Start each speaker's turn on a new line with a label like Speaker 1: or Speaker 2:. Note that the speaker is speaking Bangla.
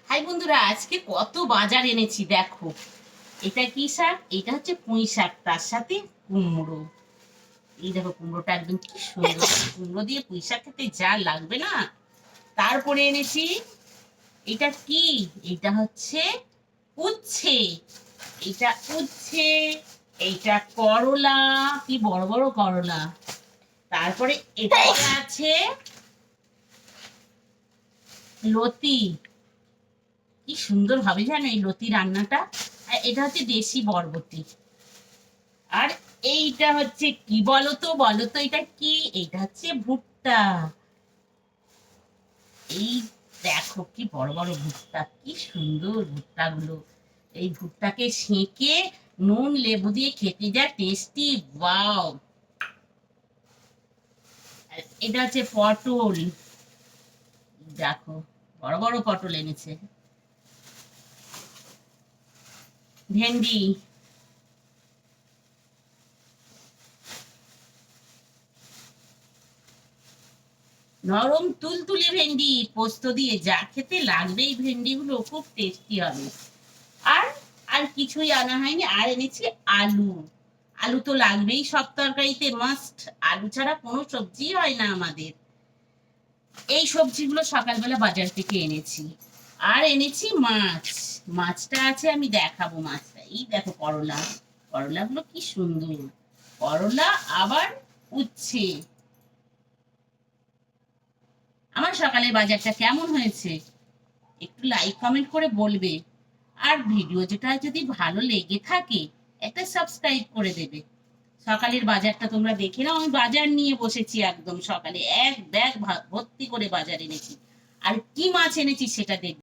Speaker 1: হাই বন্ধুরা, আজকে কত বাজার এনেছি দেখো। এটা কি শাক? এটা হচ্ছে পুঁই শাক, তার সাথে কুমড়ো। এই দেখো কুমড়োটা একদম কি সুন্দর, কুমড়ো দিয়ে পুঁই শাক খেতে যা লাগবে না। তারপরে এনেছি এটা কি, এটা হচ্ছে উচ্ছে। এটা উচ্ছে, এইটা করলা, কি বড় বড় করলা। তারপরে এটা আছে লতি। কি সুন্দর ভাবে জানো এই লতি রান্নাটা। আর এটা হচ্ছে দেশি বরবটি। আর এইটা হচ্ছে কি বলতো, বলতো এটা কি? এটা হচ্ছে ভুট্টা। এই দেখো কি বড় বড় ভুট্টা, কি সুন্দর ভুট্টাগুলো। এই ভুট্টাকে সেঁকে নুন লেবু দিয়ে খেতে যা টেস্টি, ওয়াও। এটা হচ্ছে পটল, দেখো বড় বড় পটল এনেছে। ভেন্ডি, নরম তুলতুলে ভেন্ডি পোস্ত দিয়ে যা খেতে লাগবে, এই ভেন্ডিগুলো খুব টেস্টি হবে। আর আর কিছুই আনা হয়নি। আর এনেছি আলু। আলু তো লাগবেই সব তরকারিতে, মাস্ট। আলু ছাড়া কোনো সবজি হয় না আমাদের। এই সবজিগুলো সকালবেলা বাজার থেকে এনেছি। আর এনেছি মাছ। মাছটা আছে, আমি দেখাবো মাছটা। এই দেখো করলা, করলাগুলো কি সুন্দর। করলা আবার উচ্ছে। আমার সকালের বাজারটা কেমন হয়েছে একটু লাইক কমেন্ট করে বলবে। আর ভিডিও যেটা যদি ভালো লেগে থাকে একটা সাবস্ক্রাইব করে দেবে। সকালের বাজারটা তোমরা দেখে নাও। আমি বাজার নিয়ে বসেছি একদম সকালে, এক ব্যাগ ভর্তি করে বাজার এনেছি। আর কি মাছ এনেছি সেটা দেখবে।